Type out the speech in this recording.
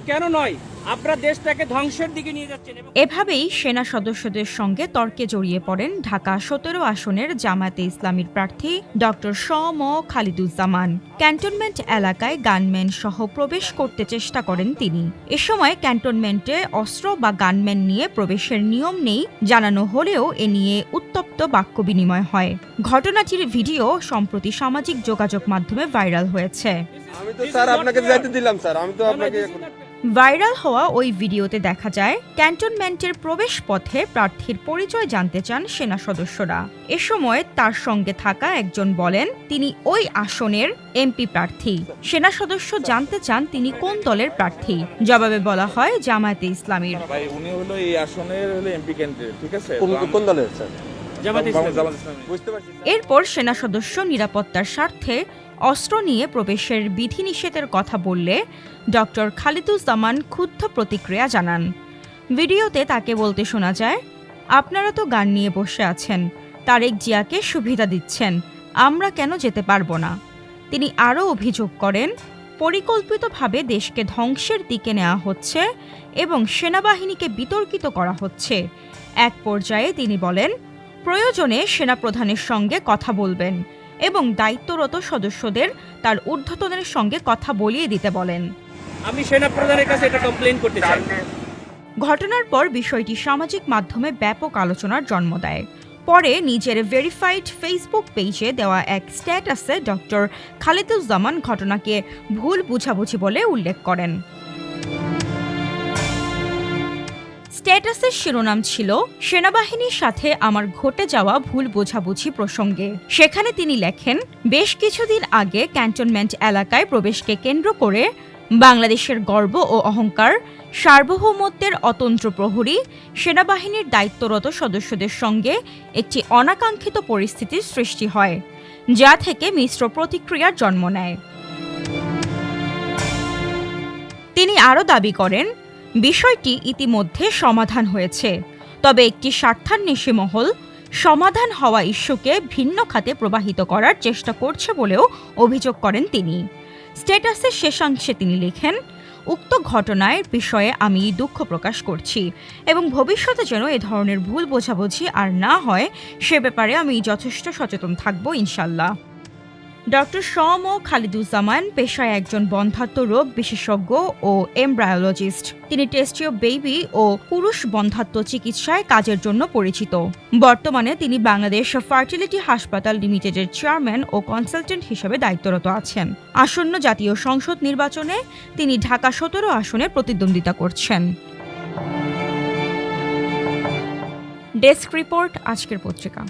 কেন নয়? আপনারা দেশটাকে ধ্বংসের দিকে নিয়ে যাচ্ছেন। এভাবেই সেনা সদস্যদের সঙ্গে তর্কে জড়িয়ে পড়েন ঢাকা ১৭ আসনের জামায়াতে ইসলামীর প্রার্থী ডক্টর শ.ম. খালিদুজ্জামান। ক্যান্টনমেন্ট এলাকায় গানম্যান সহ প্রবেশ করতে চেষ্টা করেন তিনি। এ সময় ক্যান্টনমেন্টে অস্ত্র বা গানম্যান নিয়ে প্রবেশের নিয়ম নেই জানানো হলেও এ নিয়ে উত্তপ্ত বাক্য বিনিময় হয়। ঘটনাটির ভিডিও সম্প্রতি সামাজিক যোগাযোগ মাধ্যমে ভাইরাল হয়েছে। ভাইরাল হওয়া ওই ভিডিওতে দেখা যায় ক্যান্টনমেন্টের প্রবেশ পথে প্রার্থীর পরিচয় জানতে চান সেনা সদস্যরা। এ সময় তার সঙ্গে থাকা একজন বলেন তিনি ওই আসনের এমপি প্রার্থী। সেনা সদস্য জানতে চান তিনি কোন দলের প্রার্থী। জবাবে বলা হয় জামায়াতে ইসলামীর। উনি হলো এই আসনের এমপি ক্যান্ডিডেট, ঠিক আছে? কোন দলের স্যার? এরপর সেনা সদস্য নিরাপত্তার স্বার্থে অস্ত্র নিয়ে প্রবেশের বিধিনিষেধের কথা বললে ডক্টর খালিদুজ্জামান ক্ষুব্ধ প্রতিক্রিয়া জানান। ভিডিওতে তাকে বলতে শোনা যায়, আপনারা তো গান নিয়ে বসে আছেন, তারেক জিয়াকে সুবিধা দিচ্ছেন, আমরা কেন যেতে পারবো না? তিনি আরও অভিযোগ করেন পরিকল্পিতভাবে দেশকে ধ্বংসের দিকে নেওয়া হচ্ছে এবং সেনাবাহিনীকে বিতর্কিত করা হচ্ছে। এক পর্যায়ে তিনি বলেন প্রয়োজনে সেনাপ্রধানের সঙ্গে কথা বলবেন এবং দায়িত্বরত সদস্যদের তার ঊর্ধ্বতনের সঙ্গে কথা বলিয়ে দিতে বলেন। আমি সেনাপ্রধানের কাছে এটা কমপ্লেইন করতে চাই। ঘটনার পর বিষয়টি সামাজিক মাধ্যমে ব্যাপক আলোচনার জন্ম দেয়। পরে নিজের ভেরিফাইড ফেসবুক পেজে দেওয়া এক স্ট্যাটাসে ডক্টর খালিদুজ্জামান ঘটনাকে ভুল বুঝাবুঝি বলে উল্লেখ করেন। স্ট্যাটাসের শিরোনাম ছিল সেনাবাহিনীর সাথে আমার ঘটে যাওয়া ভুল বোঝাবুঝি প্রসঙ্গে। সেখানে তিনি লেখেন, বেশ কিছুদিন আগে ক্যান্টনমেন্ট এলাকায় প্রবেশকে কেন্দ্র করে বাংলাদেশের গর্ব ও অহংকার, সার্বভৌমত্বের অতন্ত্র প্রহরী, সেনাবাহিনীর দায়িত্বরত সদস্যদের সঙ্গে একটি অনাকাঙ্ক্ষিত পরিস্থিতির সৃষ্টি হয়, যা থেকে মিশ্র প্রতিক্রিয়ার জন্ম নেয়। তিনি আরও দাবি করেন বিষয়টি ইতিমধ্যে সমাধান হয়েছে, তবে একটি স্বার্থান্বেষী মহল সমাধান হওয়া ইস্যুকে ভিন্ন খাতে প্রবাহিত করার চেষ্টা করছে বলেও অভিযোগ করেন তিনি। স্ট্যাটাসের শেষাংশে তিনি লেখেন, উক্ত ঘটনার বিষয়ে আমি দুঃখ প্রকাশ করছি এবং ভবিষ্যতে যেন এ ধরনের ভুল বোঝাবুঝি আর না হয় সে ব্যাপারে আমি যথেষ্ট সচেতন থাকব ইনশাল্লাহ। ডক্টর শ.ম. খালিদুজ্জামান পেশায় একজন বন্ধ্যাত্ব রোগ বিশেষজ্ঞ ও এমব্রায়োলজিস্ট। তিনি টেস্ট টিউব বেবি ও পুরুষ বন্ধ্যাত্ব চিকিৎসায় কাজের জন্য পরিচিত। বর্তমানে তিনি বাংলাদেশ ফার্টিলিটি হাসপাতাল লিমিটেডের চেয়ারম্যান ও কনসালটেন্ট হিসেবে দায়িত্বরত আছেন। আসন্ন জাতীয় সংসদ নির্বাচনে তিনি ঢাকা ১৭ আসনে প্রতিদ্বন্দ্বিতা করছেন। ডেস্ক রিপোর্ট, আজকের পত্রিকা।